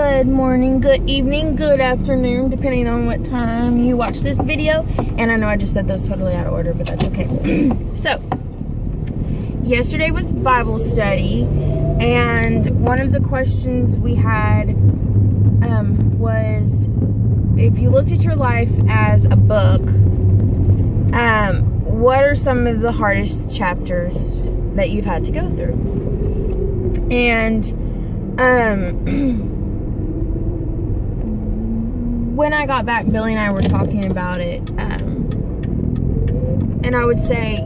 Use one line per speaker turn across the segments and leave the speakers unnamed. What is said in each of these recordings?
Good morning, good evening, good afternoon, depending on what time you watch this video. And I know I just said those totally out of order, but that's okay. So, yesterday was Bible study, and one of the questions we had was, if you looked at your life as a book, what are some of the hardest chapters that you've had to go through? And when I got back, Billy and I were talking about it, and I would say,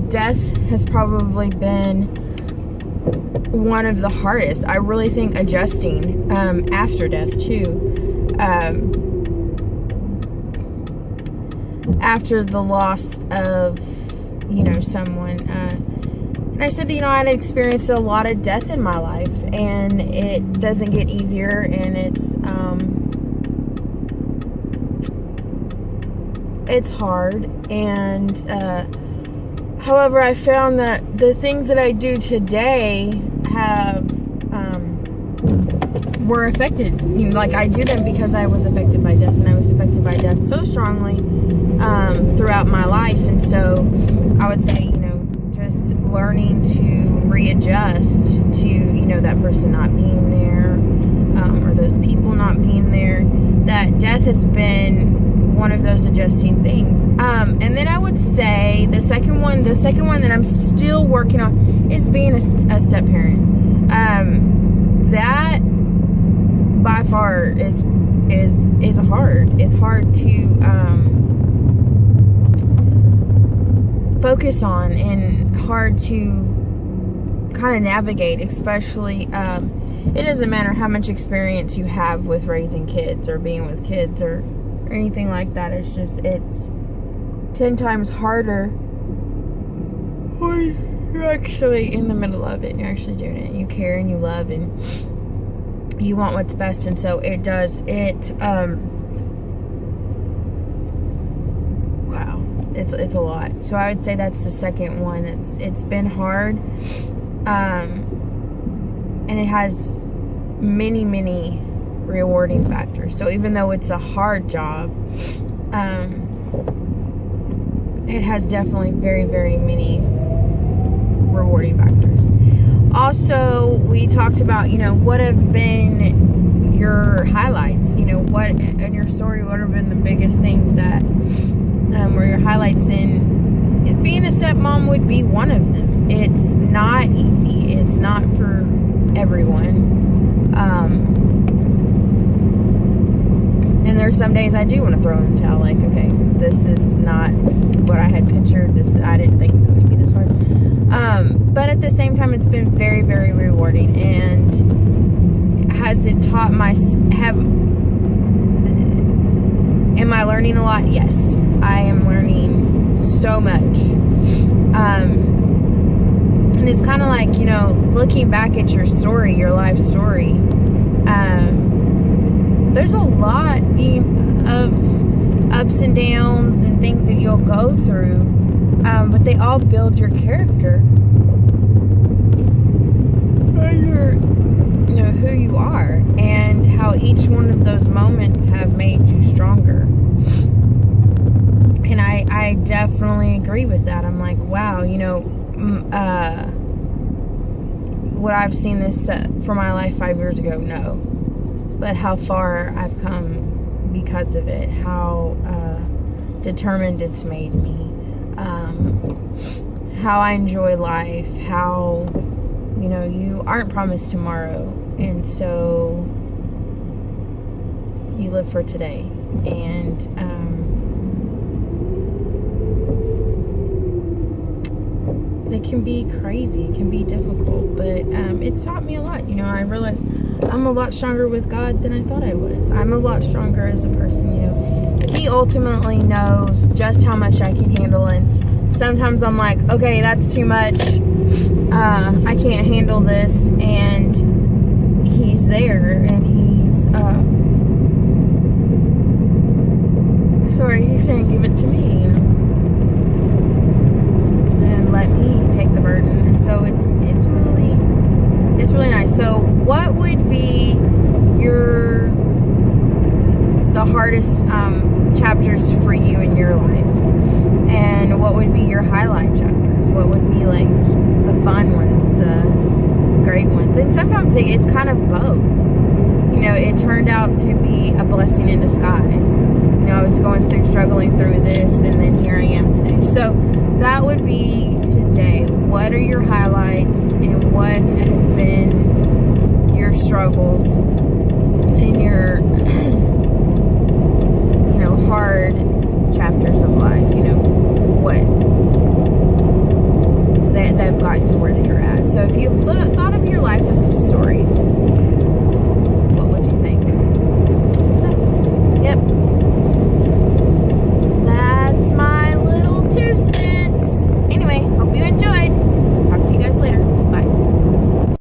death has probably been one of the hardest. I really think adjusting after death too, after the loss of someone, and I said, I had experienced a lot of death in my life, and it doesn't get easier, and it's hard. And however, I found that the things that I do today were affected. Like, I do them because I was affected by death, and I was affected by death so strongly throughout my life. And so I would say, just learning to readjust to, that person not being there, or those people not being there, that death has been one of those adjusting things. And then I would say the second one that I'm still working on is being a step parent. That by far is hard. It's hard to focus on, and hard to kind of navigate, especially it doesn't matter how much experience you have with raising kids or being with kids or anything like that. It's 10 times harder when you're actually in the middle of it and you're actually doing it, and you care and you love and you want what's best. And so it's a lot. So I would say that's the second one. It's been hard, and it has many rewarding factors. So even though it's a hard job, it has definitely very many rewarding factors. Also, we talked about what have been your highlights, what in your story, what have been the biggest things that were your highlights, and being a stepmom would be one of them. It's not easy. It's not for everyone. And there's some days I do want to throw in the towel, like, okay, this is not what I had pictured. I didn't think it was going to be this hard. But at the same time, it's been very rewarding. And has it taught am I learning a lot? Yes, I am learning so much. And it's kind of like, looking back at your story, your life story, there's a lot of ups and downs and things that you'll go through, but they all build your character, who you are, and how each one of those moments have made you stronger. And I definitely agree with that. I'm like, wow, would I've seen this for my life 5 years ago? No. But how far I've come because of it, how determined it's made me, how I enjoy life, how, you aren't promised tomorrow, and so you live for today. And it can be crazy, it can be difficult, but it's taught me a lot. I realized I'm a lot stronger with God than I thought I was. I'm a lot stronger as a person. He ultimately knows just how much I can handle, and sometimes I'm like, okay, that's too much, I can't handle this, and He's there, and He's He's saying, give it to me, and let me take the burden. And so it's really nice. So what would be your hardest chapters for you in your life? And what would be your highlight chapters? What would be like the fun ones, the great ones? And sometimes it's kind of both. You know, it turned out to be a blessing in disguise. You know, I was struggling through this, and then here I am today. So that would be today. What are your highlights, and what have been your struggles